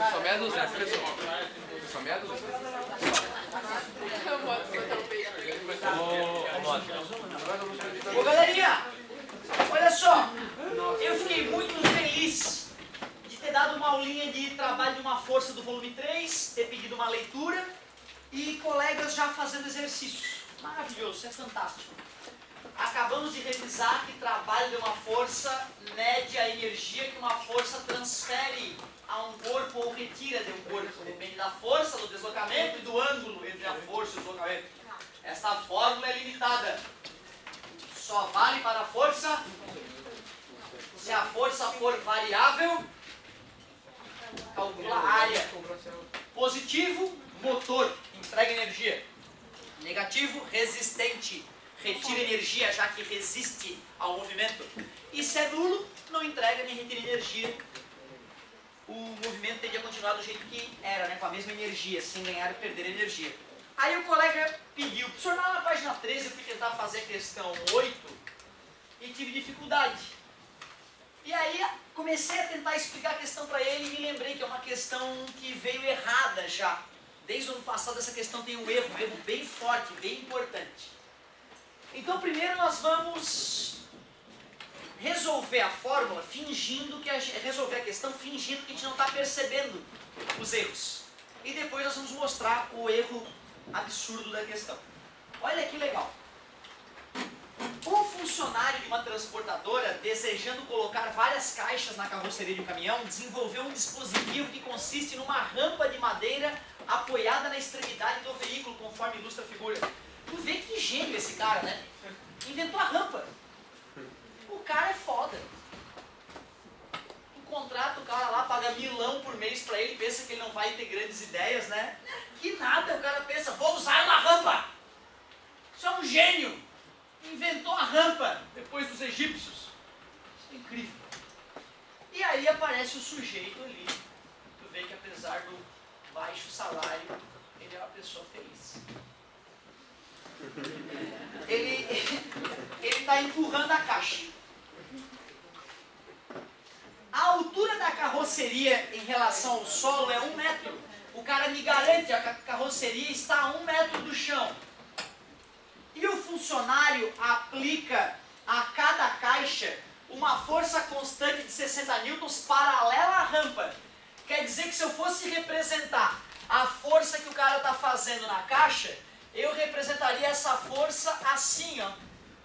Foi só meia dúzia, professor. Foi só meia dúzia. Ô galerinha, olha só, eu fiquei muito feliz de ter dado uma aulinha de trabalho de uma força do volume 3, ter pedido uma leitura e colegas já fazendo exercícios. Maravilhoso, isso é fantástico. Acabamos de revisar que trabalho de uma força mede a energia que uma força transfere a um corpo ou retira de um corpo. Depende da força, do deslocamento e do ângulo entre a força e o deslocamento. Esta fórmula é limitada. Só vale para a força se a força for variável. Calcula a área. Positivo, motor, entrega energia. Negativo, resistente, retira energia, já que resiste ao movimento. E se é nulo, não entrega nem retira energia. O movimento tende a continuar do jeito que era, né? Com a mesma energia, sem ganhar ou perder energia. Aí o colega pediu, professor, lá na página 13 eu fui tentar fazer a questão 8 e tive dificuldade. E aí comecei a tentar explicar a questão para ele e me lembrei que é uma questão que veio errada já. Desde o ano passado essa questão tem um erro bem forte, bem importante. Então primeiro nós vamos resolver a fórmula fingindo que resolver a questão fingindo que a gente não está percebendo os erros. E depois nós vamos mostrar o erro absurdo da questão. Olha que legal. Um funcionário de uma transportadora, desejando colocar várias caixas na carroceria de um caminhão, desenvolveu um dispositivo que consiste numa rampa de madeira apoiada na extremidade do veículo, conforme ilustra a figura. Tu vê que gênio esse cara, né? Inventou a rampa. O cara é foda. Tu contrata o cara lá, paga $1.000 por mês pra ele, pensa que ele não vai ter grandes ideias, né? Que nada, o cara pensa, vou usar uma rampa. Isso é um gênio. Inventou a rampa depois dos egípcios. Isso é incrível. E aí aparece o sujeito ali. Tu vê que apesar do baixo salário, ele é uma pessoa feliz. Ele está empurrando a caixa. A altura da carroceria em relação ao solo é 1 metro. O cara me garante que a carroceria está a 1 metro do chão. E o funcionário aplica a cada caixa uma força constante de 60 newtons paralela à rampa. Quer dizer que se eu fosse representar a força que o cara está fazendo na caixa, eu representaria essa força assim, ó.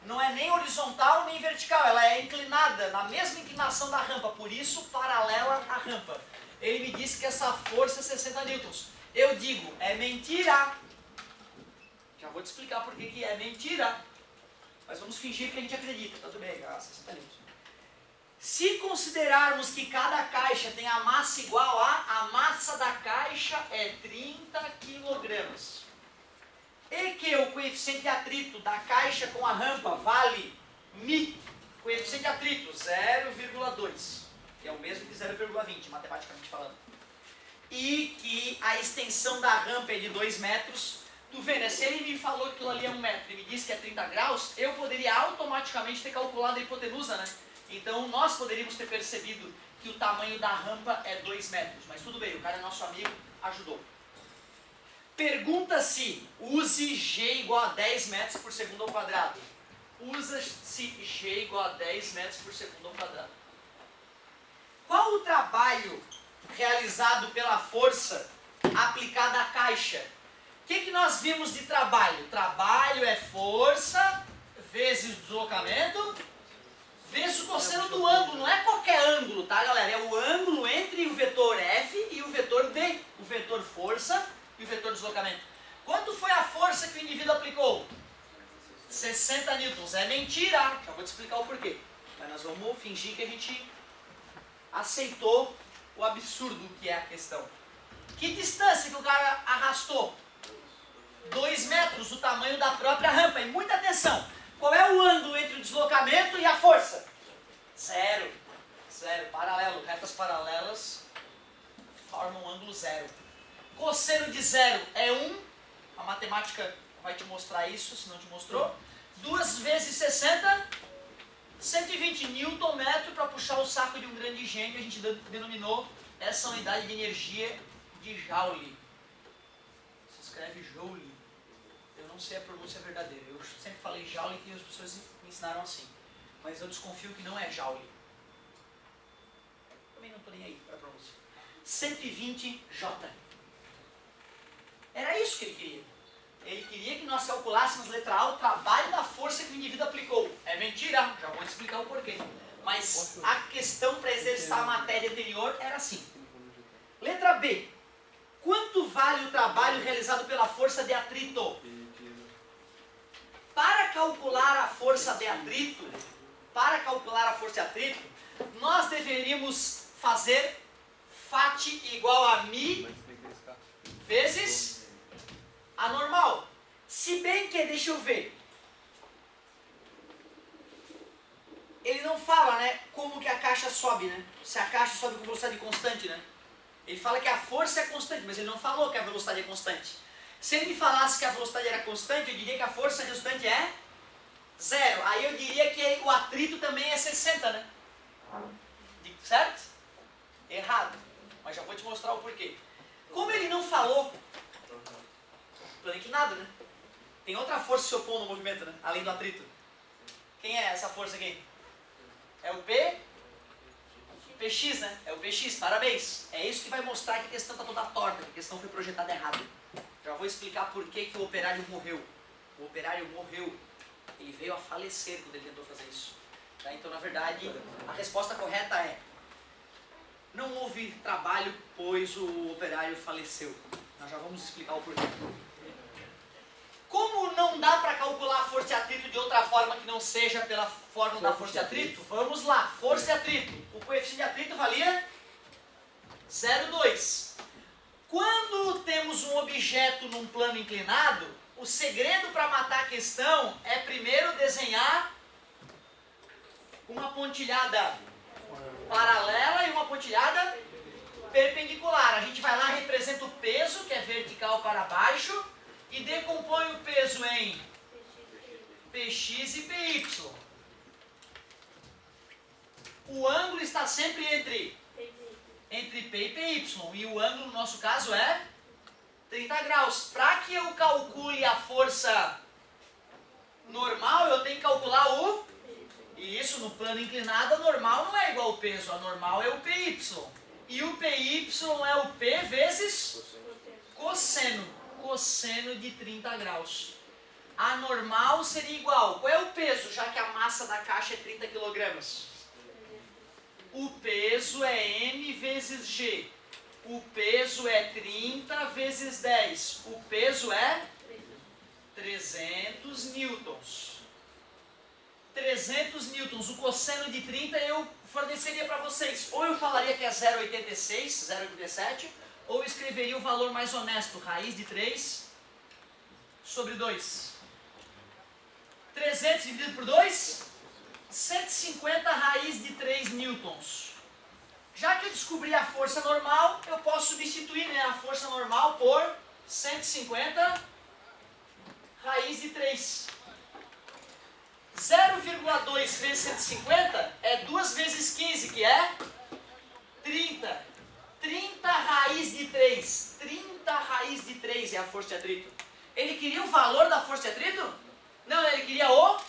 Não é nem horizontal nem vertical, ela é inclinada, na mesma inclinação da rampa, por isso paralela à rampa. Ele me disse que essa força é 60 newtons. Eu digo, é mentira. Já vou te explicar por que é mentira. Mas vamos fingir que a gente acredita. Tá tudo bem, cara, 60 newtons. Se considerarmos que cada caixa tem a massa igual a massa da caixa é 30 kg. E que o coeficiente de atrito da caixa com a rampa vale μ. Coeficiente de atrito 0,2. Que é o mesmo que 0,20, matematicamente falando. E que a extensão da rampa é de 2 metros. Tu vê, né? Se ele me falou que aquilo ali é 1 metro e me disse que é 30 graus, eu poderia automaticamente ter calculado a hipotenusa, né? Então nós poderíamos ter percebido que o tamanho da rampa é 2 metros. Mas tudo bem, o cara é nosso amigo, ajudou. Pergunta-se, use G igual a 10 metros por segundo ao quadrado. Usa-se G igual a 10 metros por segundo ao quadrado. Qual o trabalho realizado pela força aplicada à caixa? O que nós vimos de trabalho? Trabalho é força vezes deslocamento vezes o cosseno do ângulo. Não é qualquer ângulo, tá, galera? É o ângulo entre o vetor F e o vetor D. O vetor força e o vetor deslocamento. Quanto foi a força que o indivíduo aplicou? 60 newtons. É mentira. Já vou te explicar o porquê. Mas nós vamos fingir que a gente aceitou o absurdo que é a questão. Que distância que o cara arrastou? 2 metros, o tamanho da própria rampa. E muita atenção. Qual é o ângulo entre o deslocamento e a força? 0. 0. Paralelo. Retas paralelas formam um ângulo 0. Cosseno de 0 é 1. A matemática vai te mostrar isso, se não te mostrou. 2 vezes 60, 120 Nm para puxar o saco de um grande gênio, a gente denominou essa unidade de energia de Joule. Se escreve Joule. Eu não sei a pronúncia verdadeira. Eu sempre falei Joule e as pessoas me ensinaram assim. Mas eu desconfio que não é Joule. Também não estou nem aí para a pronúncia. 120 J. Era isso que ele queria. Ele queria que nós calculássemos, letra A, o trabalho da força que o indivíduo aplicou. É mentira, já vou te explicar o porquê. Mas a questão para exercitar a matéria anterior era assim. Letra B. Quanto vale o trabalho realizado pela força de atrito? Para calcular a força de atrito, nós deveríamos fazer FAT igual a μ vezes a normal. Se bem que, deixa eu ver, ele não fala, né, como que a caixa sobe, né? Se a caixa sobe com velocidade constante, né? Ele fala que a força é constante, mas ele não falou que a velocidade é constante. Se ele me falasse que a velocidade era constante, eu diria que a força resultante é 0. Aí eu diria que o atrito também é 60, né? Certo? Errado. Mas já vou te mostrar o porquê. Como ele não falou, plano inclinado, né? Tem outra força se opondo ao movimento, né? Além do atrito. Quem é essa força aqui? É o PX, né? É o PX, parabéns. É isso que vai mostrar que a questão está toda torta, que a questão foi projetada errado. Já vou explicar por que o operário morreu. O operário morreu. Ele veio a falecer quando ele tentou fazer isso. Tá? Então, na verdade, a resposta correta é: não houve trabalho, pois o operário faleceu. Nós já vamos explicar o porquê. Como não dá para calcular a força de atrito de outra forma que não seja pela fórmula da força de atrito? Vamos lá, força de atrito. O coeficiente de atrito valia 0,2. Quando temos um objeto num plano inclinado, o segredo para matar a questão é primeiro desenhar uma pontilhada paralela e uma pontilhada perpendicular. A gente vai lá, representa o peso, que é vertical para baixo, e decompõe o peso em Px e Py. O ângulo está sempre entre P e Py. E o ângulo, no nosso caso, é 30 graus. Para que eu calcule a força normal, eu tenho que calcular o... E isso, no plano inclinado, a normal não é igual ao peso. A normal é o Py. E o Py é o P vezes cosseno. Cosseno de 30 graus. A normal seria igual. Qual é o peso, já que a massa da caixa é 30 kg? O peso é M vezes G. O peso é 30 vezes 10. O peso é 300 newtons. 300 newtons. O cosseno de 30 eu forneceria para vocês. Ou eu falaria que é 0,86, 0,87, ou eu escreveria o valor mais honesto, raiz de 3 sobre 2. 300 dividido por 2, 150 raiz de 3 newtons. Já que eu descobri a força normal, eu posso substituir, né, a força normal por 150 raiz de 3. 0,2 vezes 150 é 2 vezes 15, que é 30. 30 raiz de 3. 30 raiz de 3 é a força de atrito. Ele queria o valor da força de atrito? Não, ele queria o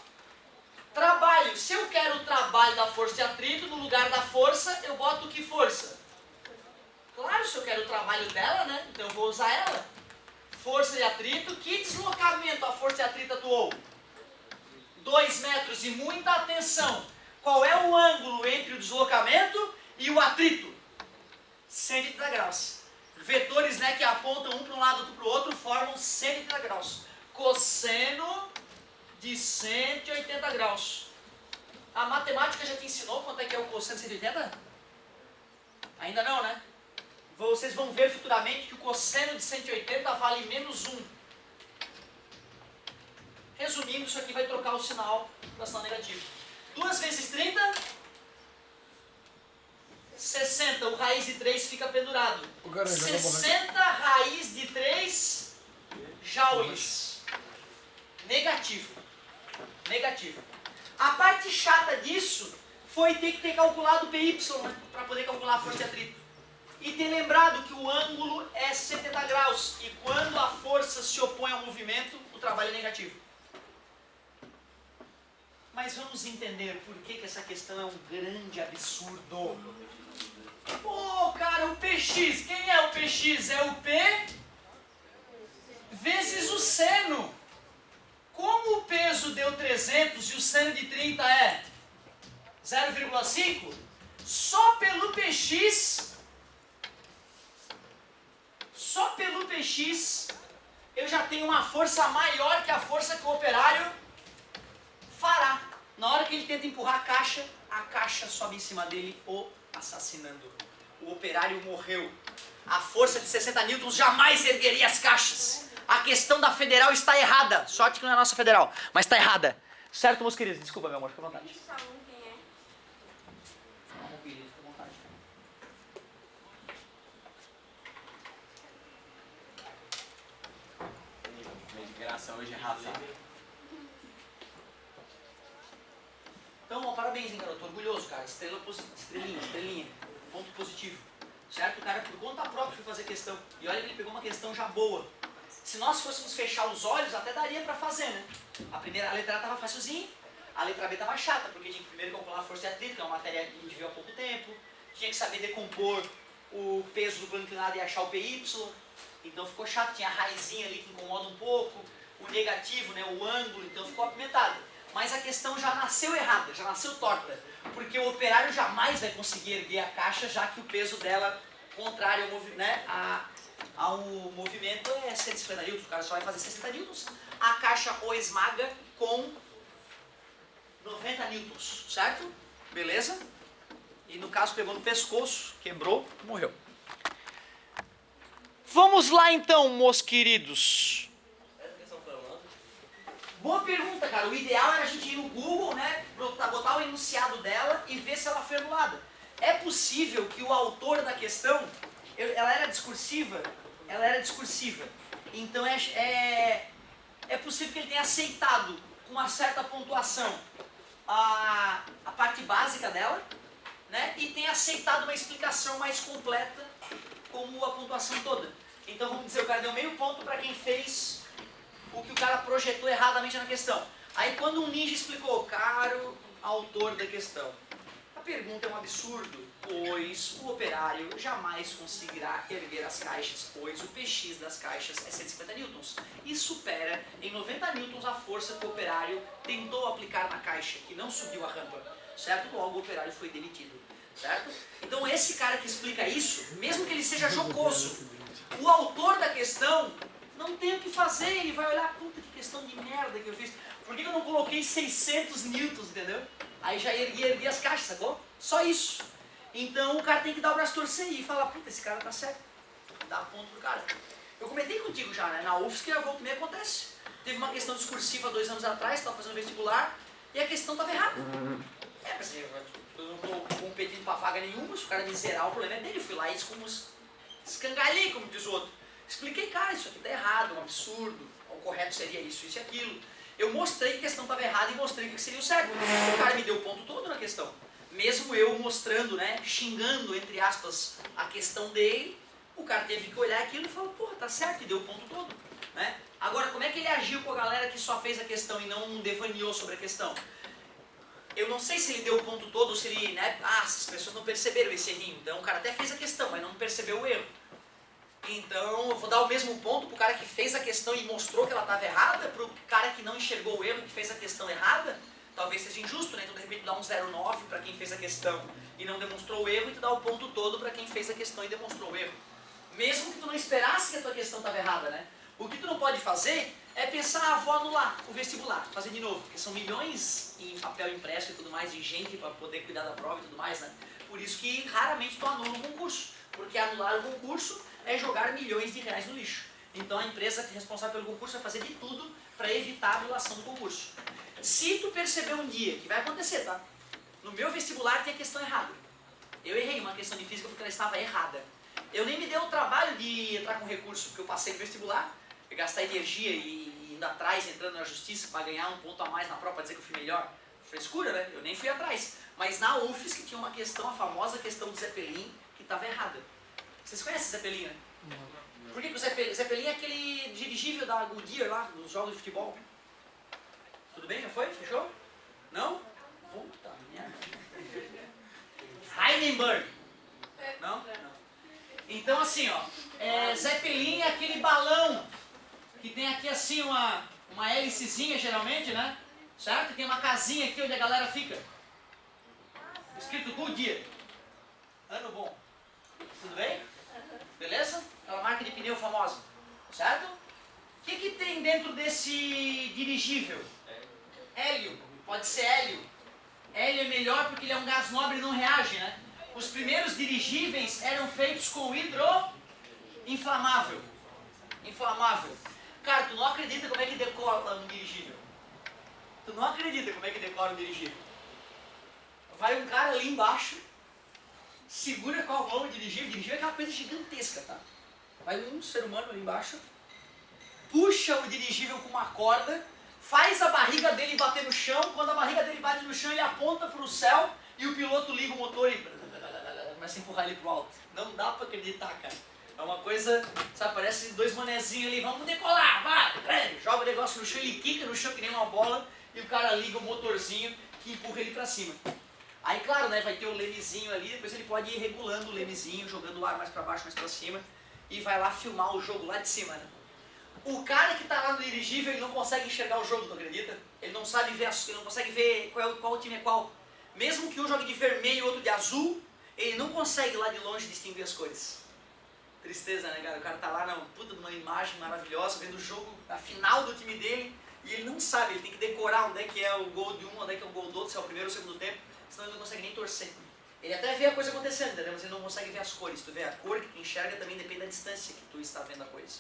trabalho. Se eu quero o trabalho da força de atrito, no lugar da força, eu boto que força? Claro, se eu quero o trabalho dela, né? Então eu vou usar ela. Força de atrito. Que deslocamento a força de atrito atuou? 2 metros. E muita atenção. Qual é o ângulo entre o deslocamento e o atrito? 130 graus. Vetores, né, que apontam um para um lado e outro para o outro formam 130 graus. Cosseno de 180 graus. A matemática já te ensinou quanto é que é o cosseno de 180? Ainda não, né? Vocês vão ver futuramente que o cosseno de 180 vale menos 1. Resumindo, isso aqui vai trocar o sinal para sinal negativo. 2 vezes 30... 60, o raiz de 3 fica pendurado. 60 raiz de 3 joules. Negativo. Negativo. A parte chata disso foi ter que ter calculado o PY, né, para poder calcular a força de atrito. e ter lembrado que o ângulo é 70 graus. E quando a força se opõe ao movimento, o trabalho é negativo. Mas vamos entender por que essa questão é um grande absurdo. Pô, cara, o PX, quem é o PX? É o P vezes o seno. Como o peso deu 300 e o seno de 30 é 0,5, só pelo PX, eu já tenho uma força maior que a força que o operário fará. Na hora que ele tenta empurrar a caixa sobe em cima dele, o assassinando. O operário morreu. A força de 60 newtons jamais ergueria as caixas. A questão da federal está errada. Sorte que não é a nossa federal, mas está errada. Certo, meus queridos? Desculpa, meu amor, fica à vontade. Esse aluno quem é? Não, querido, fica à vontade. Minha geração hoje é arrasada. Então, ó, parabéns, hein, garoto. Orgulhoso, cara. Estrelinha. Ponto positivo. Certo? O cara, por conta própria, foi fazer questão. E olha que ele pegou uma questão já boa. Se nós fôssemos fechar os olhos, até daria pra fazer, né? A letra A tava facilzinha, a letra B tava chata, porque tinha que primeiro calcular a força de atrito, que é uma matéria que a gente viu há pouco tempo. Tinha que saber decompor o peso do plano inclinado e achar o PY. Então ficou chato. Tinha a raizinha ali que incomoda um pouco. O negativo, né? O ângulo. Então ficou apimentado. Mas a questão já nasceu errada, já nasceu torta. Porque o operário jamais vai conseguir erguer a caixa, já que o peso dela, contrário ao movimento, é 150 newtons. O cara só vai fazer 60 newtons. A caixa o esmaga com 90 newtons, certo? Beleza? E no caso pegou no pescoço, quebrou, morreu. Vamos lá então, meus queridos. Boa pergunta, cara. O ideal era a gente ir no Google, né, botar o enunciado dela e ver se ela foi anulada. É possível que o autor da questão, ela era discursiva, então é possível que ele tenha aceitado com uma certa pontuação a parte básica dela, né, e tenha aceitado uma explicação mais completa como a pontuação toda. Então vamos dizer, o cara deu meio ponto para quem fez o que o cara projetou erradamente na questão. Aí quando um ninja explicou, caro autor da questão, a pergunta é um absurdo, pois o operário jamais conseguirá erguer as caixas, pois o PX das caixas é 150 newtons e supera em 90 newtons a força que o operário tentou aplicar na caixa, que não subiu a rampa, certo? Logo o operário foi demitido, certo? Então esse cara que explica isso, mesmo que ele seja jocoso, o autor da questão não tem o que fazer, ele vai olhar, puta que questão de merda que eu fiz. Por que eu não coloquei 600 newtons, entendeu? Aí já ergui as caixas, sacou? Só isso. Então o cara tem que dar o braço torcer e falar, puta, esse cara tá certo. Dá ponto pro cara. Eu comentei contigo já, né? Na UFSC a volta e meia acontece. Teve uma questão discursiva 2 anos atrás, estava fazendo vestibular, e a questão estava errada. Eu não tô competindo pra vaga nenhuma, se o cara me zerar, o problema é dele. Eu fui lá e escangalhei, como diz o outro. Expliquei, cara, isso aqui tá errado, é um absurdo, o correto seria isso e aquilo. Eu mostrei que a questão estava errada e mostrei que seria o certo. O cara me deu o ponto todo na questão. Mesmo eu mostrando, né, xingando, entre aspas, a questão dele, o cara teve que olhar aquilo e falou, porra, tá certo, e deu o ponto todo. Né? Agora, como é que ele agiu com a galera que só fez a questão e não devaneou sobre a questão? Eu não sei se ele deu o ponto todo ou se ele, né, as pessoas não perceberam esse errinho. Então o cara até fez a questão, mas não percebeu o erro. Então, eu vou dar o mesmo ponto pro cara que fez a questão e mostrou que ela estava errada, pro cara que não enxergou o erro, que fez a questão errada, talvez seja injusto, né? Então, de repente, dá um 0,9 para quem fez a questão e não demonstrou o erro, e tu dá o ponto todo para quem fez a questão e demonstrou o erro. Mesmo que tu não esperasse que a tua questão estava errada, né? O que tu não pode fazer é pensar, vou anular o vestibular, fazer de novo, porque são milhões em papel impresso e tudo mais, de gente para poder cuidar da prova e tudo mais, né? Por isso que raramente tu anula um concurso, porque anular o concurso é jogar milhões de reais no lixo. Então a empresa responsável pelo concurso vai fazer de tudo para evitar a anulação do concurso. Se tu perceber um dia, que vai acontecer, tá? No meu vestibular tem a questão errada. Eu errei uma questão de física porque ela estava errada. Eu nem me dei o trabalho de entrar com recurso, porque eu passei no vestibular, gastar energia e indo atrás, entrando na justiça para ganhar um ponto a mais na prova, para dizer que eu fui melhor. Frescura, né? Eu nem fui atrás. Mas na UFSC tinha uma questão, a famosa questão do Zeppelin, que estava errada. Vocês conhecem o Zeppelin, né? Por que o Zeppelin é aquele dirigível da Goodyear lá, dos jogos de futebol? Tudo bem? Já foi? Fechou? Não? Puta merda. Hindenburg. Não? Não. Então assim, ó, Zeppelin é aquele balão que tem aqui assim uma hélicezinha geralmente, né? Certo? Tem uma casinha aqui onde a galera fica. Escrito Goodyear. Ano bom. Tudo bem? Beleza? Aquela marca de pneu famosa. Certo? O que tem dentro desse dirigível? Hélio. Pode ser hélio. Hélio é melhor porque ele é um gás nobre e não reage, né? Os primeiros dirigíveis eram feitos com inflamável. Inflamável. Cara, tu não acredita como é que decola um dirigível. Tu não acredita como é que decola um dirigível. Vai um cara ali embaixo, segura com a mão o dirigível. O dirigível é aquela coisa gigantesca, tá? Vai um ser humano ali embaixo, puxa o dirigível com uma corda, faz a barriga dele bater no chão. Quando a barriga dele bate no chão, ele aponta para o céu e o piloto liga o motor e começa a empurrar ele pro alto. Não dá pra acreditar, cara. É uma coisa, sabe, parece dois manezinhos ali, vamos decolar, vai, joga o negócio no chão, ele quica no chão que nem uma bola e o cara liga o motorzinho que empurra ele pra cima. Aí, claro, né, vai ter o lemezinho ali, depois ele pode ir regulando o lemezinho, jogando o ar mais pra baixo, mais pra cima e vai lá filmar o jogo lá de cima, né? O cara que tá lá no dirigível, ele não consegue enxergar o jogo, não acredita? Ele não sabe ver, ele não consegue ver qual time é qual. Mesmo que um jogue de vermelho e o outro de azul, ele não consegue lá de longe distinguir as cores. Tristeza, né, cara? O cara tá lá na puta de uma imagem maravilhosa, vendo o jogo, a final do time dele, e ele não sabe, ele tem que decorar onde é que é o gol de um, onde é que é o gol do outro, se é o primeiro ou o segundo tempo, senão ele não consegue nem torcer. Ele até vê a coisa acontecendo, entendeu? Mas ele não consegue ver as cores. Tu vê a cor que tu enxerga também depende da distância que tu está vendo a coisa.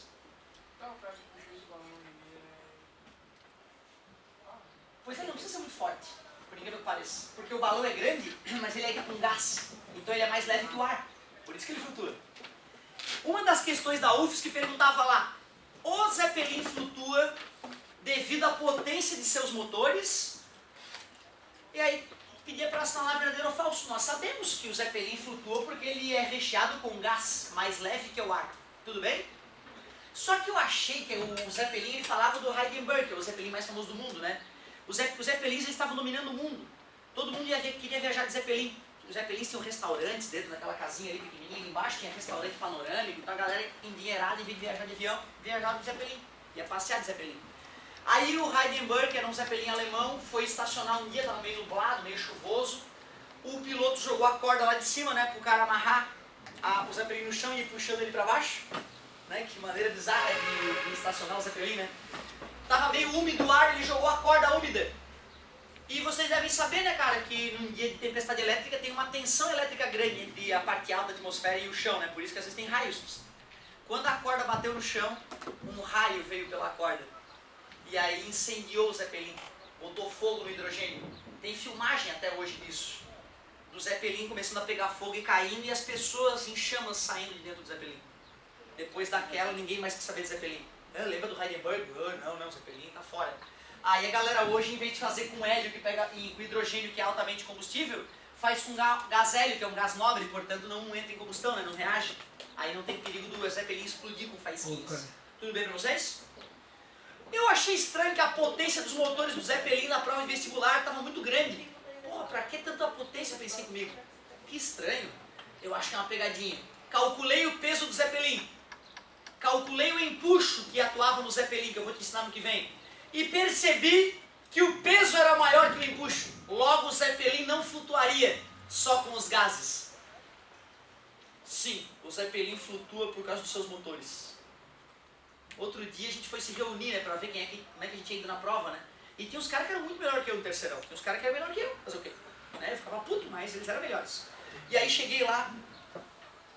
Pois é, não precisa ser muito forte, por incrível que pareça. Porque o balão é grande, mas ele é com gás. Então ele é mais leve que o ar. Por isso que ele flutua. Uma das questões da UFSC perguntava lá: o Zeppelin flutua devido à potência de seus motores? E aí pedia para assinalar verdadeiro ou falso. Nós sabemos que o Zeppelin flutua porque ele é recheado com gás mais leve que o ar. Tudo bem? Só que eu achei que o Zeppelin ele falava do Hindenburg, que é o Zeppelin mais famoso do mundo, né? Os Zeppelins eles estavam dominando o mundo. Todo mundo queria viajar de Zeppelin. Os Zeppelins tinham restaurantes dentro daquela casinha ali pequenininha. Embaixo tinha restaurante panorâmico. Então a galera endinheirada, em vez de viajar de avião, viajava de Zeppelin. Ia passear de Zeppelin. Aí o Hindenburg, que era um Zeppelin alemão, foi estacionar um dia, estava meio nublado, meio chuvoso. O piloto jogou a corda lá de cima, né, para o cara amarrar o Zeppelin no chão e ir puxando ele para baixo. Né, que maneira bizarra de estacionar o Zeppelin, né? Tava meio úmido o ar, ele jogou a corda úmida. E vocês devem saber, né, cara, que num dia de tempestade elétrica tem uma tensão elétrica grande entre a parte alta da atmosfera e o chão, né? Por isso que às vezes tem raios. Quando a corda bateu no chão, um raio veio pela corda. E aí incendiou o Zeppelin, botou fogo no hidrogênio. Tem filmagem até hoje disso. Do Zeppelin começando a pegar fogo e caindo e as pessoas em chamas saindo de dentro do Zeppelin. Depois daquela, ninguém mais quis saber de Zeppelin. Lembra do Hindenburg? Não, Zeppelin tá fora. Aí a galera hoje, em vez de fazer com hélio que pega, e com hidrogênio que é altamente combustível, faz com gás hélio, que é um gás nobre, portanto não entra em combustão, né? Não reage. Aí não tem perigo do Zeppelin explodir com faísquinhas. Tudo bem pra vocês? Eu achei estranho que a potência dos motores do Zeppelin na prova vestibular estava muito grande. Porra, pra que tanta potência, eu pensei comigo. Que estranho. Eu acho que é uma pegadinha. Calculei o peso do Zeppelin. Calculei o empuxo que atuava no Zeppelin, que eu vou te ensinar no que vem. E percebi que o peso era maior que o empuxo. Logo o Zeppelin não flutuaria só com os gases. Sim, o Zeppelin flutua por causa dos seus motores. Outro dia a gente foi se reunir, né, pra ver como é que a gente ia indo na prova, né? E tinha uns caras que eram muito melhor que eu no terceirão. Tinha uns caras que eram melhor que eu. Fazer o quê? Né? Eu ficava puto, mas eles eram melhores. E aí cheguei lá.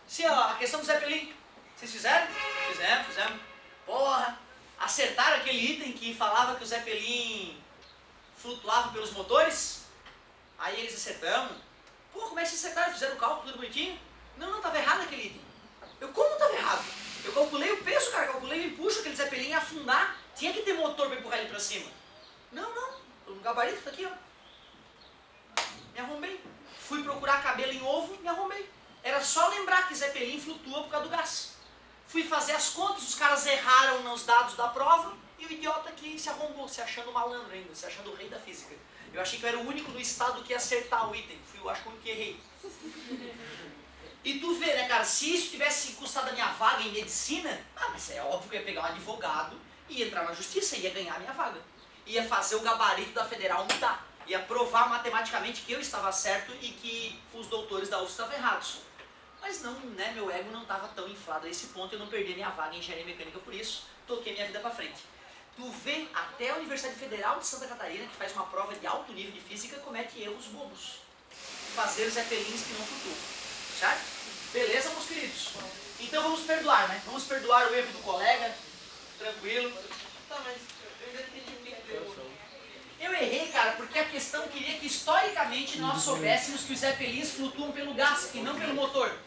Sim, ó, a questão do Zeppelin. Vocês fizeram? Fizemos. Porra, acertaram aquele item que falava que o Zeppelin flutuava pelos motores? Aí eles acertamos. Pô, como é que vocês acertaram? Fizeram o cálculo tudo bonitinho? Não, estava errado aquele item. Como estava errado? Eu calculei o peso, cara, calculei o empuxo, aquele Zeppelin ia afundar. Tinha que ter motor para empurrar ele para cima. Não, o gabarito está aqui, ó. Me arrombei. Fui procurar cabelo em ovo, me arrombei. Era só lembrar que Zeppelin flutua por causa do gás. Fui fazer as contas, os caras erraram nos dados da prova e o idiota aqui se arrombou, se achando malandro ainda, se achando o rei da física. Eu achei que eu era o único no estado que ia acertar o item. Fui, eu acho que o único que errei. E tu vê, né, cara, se isso tivesse custado a minha vaga em medicina, mas é óbvio que eu ia pegar um advogado e ia entrar na justiça e ia ganhar a minha vaga. Ia fazer o gabarito da federal mudar. Ia provar matematicamente que eu estava certo e que os doutores da UFSC estavam errados. Mas não, né, meu ego não estava tão inflado a esse ponto, eu não perdi minha vaga em engenharia mecânica por isso, toquei minha vida para frente. Tu vê, até a Universidade Federal de Santa Catarina, que faz uma prova de alto nível de física, comete erros bobos. Fazer zeppelins que não flutuam. Certo? Beleza, meus queridos? Então vamos perdoar, né? Vamos perdoar o erro do colega, tranquilo. Tá, mas eu ainda não entendi o que deu. Eu errei, cara, porque a questão queria que historicamente nós soubéssemos que os zeppelins flutuam pelo gás e não pelo motor.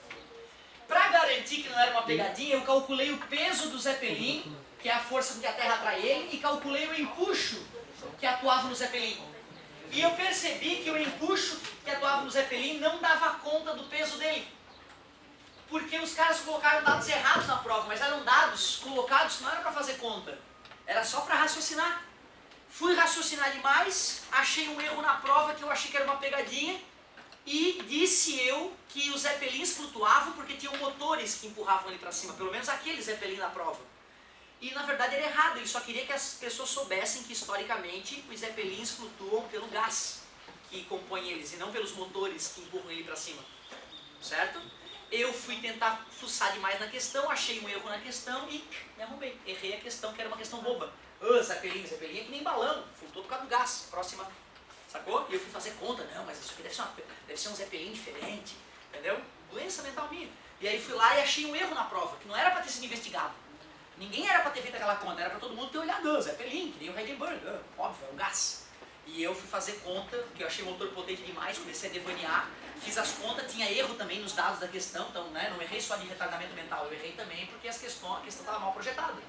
Para garantir que não era uma pegadinha, eu calculei o peso do zeppelin, que é a força com que a Terra atrai ele, e calculei o empuxo que atuava no zeppelin. E eu percebi que o empuxo que atuava no zeppelin não dava conta do peso dele. Porque os caras colocaram dados errados na prova, mas eram dados colocados que não era para fazer conta. Era só para raciocinar. Fui raciocinar demais, achei um erro na prova que eu achei que era uma pegadinha e disse eu que os zeppelins flutuavam porque tinham motores que empurravam ele para cima, pelo menos aquele zeppelin na prova. E na verdade era errado, ele só queria que as pessoas soubessem que historicamente os zeppelins flutuam pelo gás que compõe eles e não pelos motores que empurram ele para cima. Certo? Eu fui tentar fuçar demais na questão, achei um erro na questão e me arrumei. Errei a questão, que era uma questão boba. Zeppelin é que nem balão, flutua por causa do gás. Próxima, sacou? E eu fui fazer conta, não, mas isso aqui deve ser um Zeppelin diferente, entendeu? Doença mental minha. E aí fui lá e achei um erro na prova, que não era para ter sido investigado. Ninguém era para ter feito aquela conta, era para todo mundo ter olhado, Zeppelin, que nem o Heidenberg, óbvio, é o gás. E eu fui fazer conta, porque eu achei o motor potente demais, comecei a devanear, fiz as contas, tinha erro também nos dados da questão, então né, não errei só de retardamento mental, eu errei também porque a questão estava mal projetada.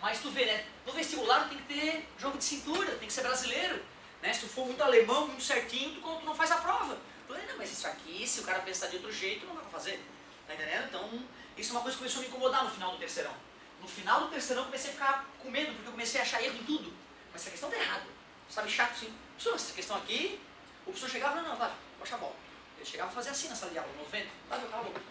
Mas tu vê, né, no vestibular tem que ter jogo de cintura, tem que ser brasileiro, né, se tu for muito alemão, muito certinho, tu não faz a prova. Tu não, mas isso aqui, se o cara pensar de outro jeito, não dá pra fazer, tá entendendo? Então, isso é uma coisa que começou a me incomodar no final do terceirão. No final do terceirão eu comecei a ficar com medo, porque eu comecei a achar erro em tudo. Mas essa questão tá errada. Sabe, chato assim. Professor, essa questão aqui, o professor chegava e falava, não, vai, baixa a bola. Ele chegava a fazer assim na sala de aula, 90, vai, eu cala a boca.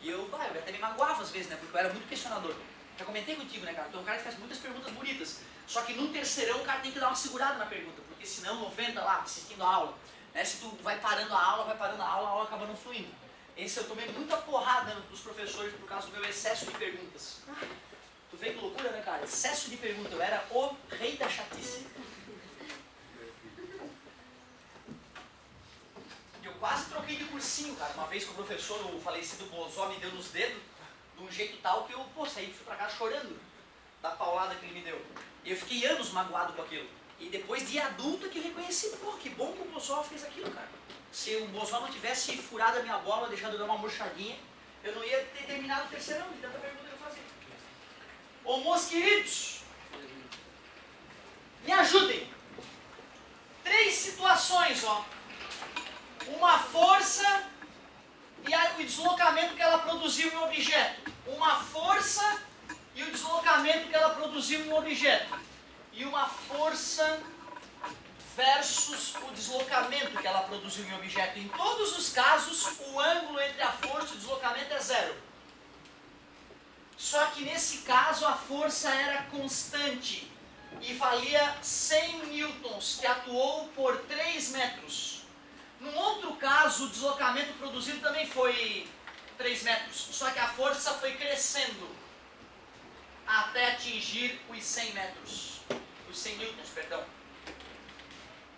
E eu até me magoava às vezes, né, porque eu era muito questionador. Já comentei contigo, né, cara, tu é um cara que faz muitas perguntas bonitas. Só que no terceirão o cara tem que dar uma segurada na pergunta, porque senão 90 lá, assistindo a aula, né, se tu vai parando a aula acaba não fluindo. Esse eu tomei muita porrada dos professores por causa do meu excesso de perguntas. Tu vê que loucura, né, cara? Excesso de perguntas, eu era o rei da chatice. Eu quase troquei de cursinho, cara. Uma vez que o professor, o falecido Bozó, me deu nos dedos, de um jeito tal que eu, saí e fui pra casa chorando da paulada que ele me deu. E eu fiquei anos magoado com aquilo. E depois de adulto que eu reconheci, que bom que o Bozó fez aquilo, cara. Se o Bozó não tivesse furado a minha bola, deixado eu dar uma murchadinha, eu não ia ter terminado o terceirão de tanta pergunta que eu fazia. Ô, meus queridos, me ajudem. 3 situações, ó. Uma força e o deslocamento que ela produziu em um objeto. Uma força e o deslocamento que ela produziu em um objeto. E uma força versus o deslocamento que ela produziu em um objeto. Em todos os casos, o ângulo entre a força e o deslocamento é 0. Só que nesse caso a força era constante e valia 100 newtons, que atuou por 3 metros. Num outro caso, o deslocamento produzido também foi 3 metros, só que a força foi crescendo até atingir os 100 metros, os 100 newtons, perdão.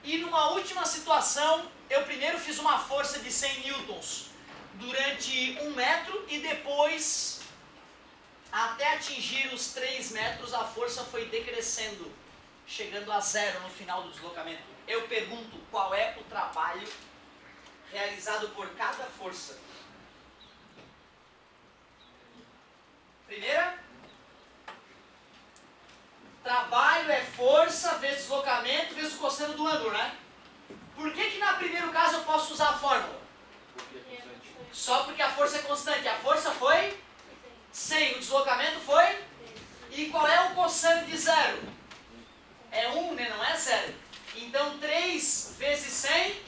E numa última situação, eu primeiro fiz uma força de 100 newtons durante 1 metro e depois, até atingir os 3 metros, a força foi decrescendo, chegando a 0 no final do deslocamento. Eu pergunto, qual é o trabalho realizado por cada força? Primeira, trabalho é força vezes deslocamento vezes o cosseno do ângulo, né? Por que no primeiro caso eu posso usar a fórmula? Só porque a força é constante. A força foi 100, o deslocamento foi? E qual é o cosseno de zero? É 1, né? Não é 0. Então 3 vezes 100,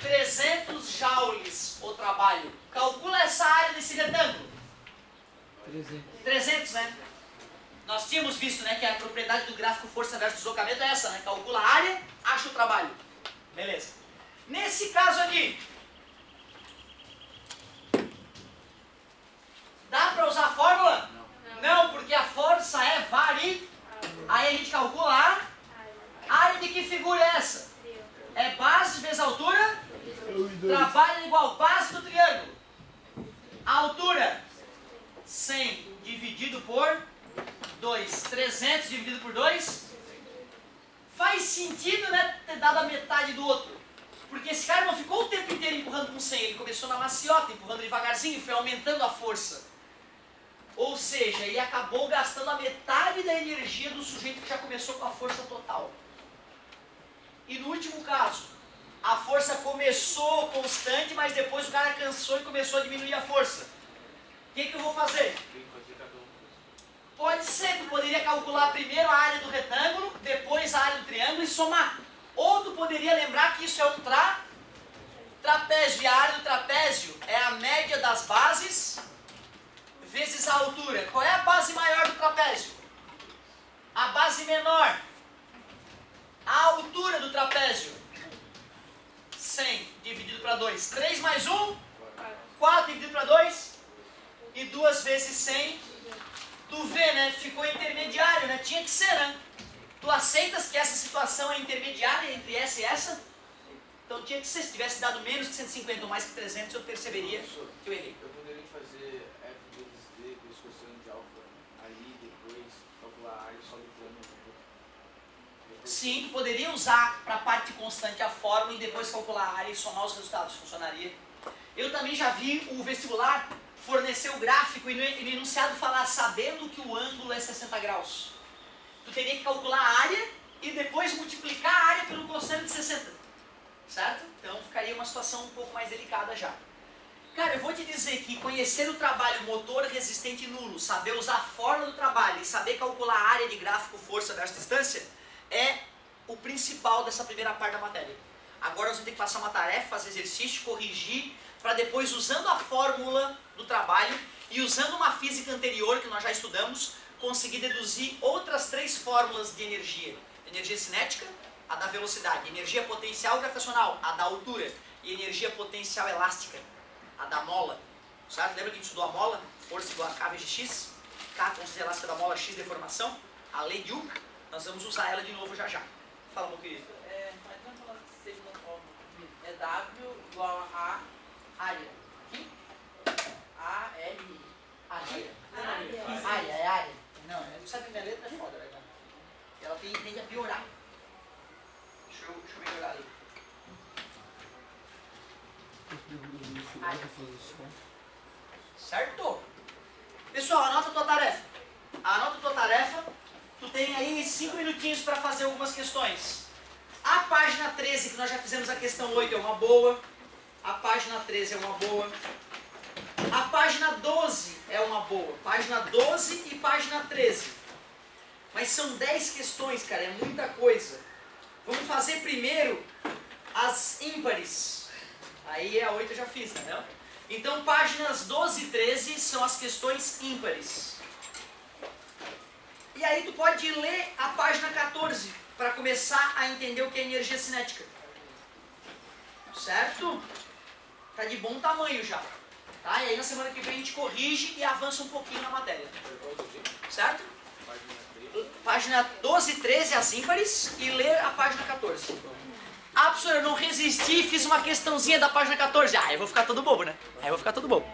300 joules o trabalho. Calcula essa área desse retângulo. 300, né? Nós tínhamos visto, né, que a propriedade do gráfico força versus deslocamento é essa, né? Calcula a área, acha o trabalho. Beleza. Nesse caso aqui, dá para usar a fórmula? Não, porque a força é vari. Aí a gente calcula a área de que figura é essa? É base vezes altura? Trabalho igual base do triângulo. A altura, 100 dividido por 2. 300 dividido por 2. Faz sentido, né, ter dado a metade do outro. Porque esse cara não ficou o tempo inteiro empurrando com 100. Ele começou na maciota, empurrando devagarzinho e foi aumentando a força. Ou seja, ele acabou gastando a metade da energia do sujeito que já começou com a força total. E no último caso, a força começou constante, mas depois o cara cansou e começou a diminuir a força. O que eu vou fazer? Pode ser, tu poderia calcular primeiro a área do retângulo, depois a área do triângulo e somar. Ou tu poderia lembrar que isso é um trapézio, e a área do trapézio é a média das bases vezes a altura. Qual é a base maior do trapézio? A base menor. A altura do trapézio. 100 dividido para 2. 3 mais 1. 4 dividido para 2. E 2 vezes 100. Tu vê, né? Ficou intermediário, né? Tinha que ser, né? Tu aceitas que essa situação é intermediária entre essa e essa? Então tinha que ser. Se tivesse dado menos que 150 ou mais que 300, eu perceberia que eu errei. Eu poderia fazer f vezes d com esse cosseno de alfa ali, depois calcular a área só do plano. Sim, tu poderia usar para a parte constante a fórmula e depois calcular a área e somar os resultados. Funcionaria. Eu também já vi o vestibular fornecer o gráfico e no enunciado falar sabendo que o ângulo é 60 graus. Tu teria que calcular a área e depois multiplicar a área pelo cosseno de 60. Certo? Então ficaria uma situação um pouco mais delicada já. Cara, eu vou te dizer que conhecer o trabalho motor resistente nulo, saber usar a fórmula do trabalho e saber calcular a área de gráfico força versus distância é o principal dessa primeira parte da matéria. Agora nós vamos ter que passar uma tarefa, fazer exercício, corrigir, para depois, usando a fórmula do trabalho e usando uma física anterior que nós já estudamos, conseguir deduzir outras 3 fórmulas de energia. Energia cinética, a da velocidade. Energia potencial gravitacional, a da altura. E energia potencial elástica, a da mola. Certo? Lembra que a gente estudou a mola? Força igual a K vezes X. K, consistência elástica da mola, X deformação. A lei de Hooke. Nós vamos usar ela de novo já já. Fala, meu querido. Mas vamos falar de segunda forma. É W igual a Área. A-R-I. Área. Área. Área, é área. Não, sabe que minha letra é foda, né? Ela tende a piorar. Deixa eu melhorar ali. Certo? Pessoal, anota a tua tarefa. Anota a tua tarefa. Tu tem aí 5 minutinhos para fazer algumas questões. A página 13, que nós já fizemos a questão 8, é uma boa. A página 13 é uma boa. A página 12 é uma boa. Página 12 e página 13. Mas são 10 questões, cara, é muita coisa. Vamos fazer primeiro as ímpares. Aí a 8 eu já fiz, entendeu? Então páginas 12 e 13 são as questões ímpares. E aí tu pode ler a página 14 para começar a entender o que é energia cinética. Certo? Tá de bom tamanho já. Tá? E aí na semana que vem a gente corrige e avança um pouquinho na matéria. Certo? Página 12 e 13 as ímpares e ler a página 14. Ah, professor, eu não resisti e fiz uma questãozinha da página 14. Ah, eu vou ficar todo bobo, né? Aí eu vou ficar todo bobo.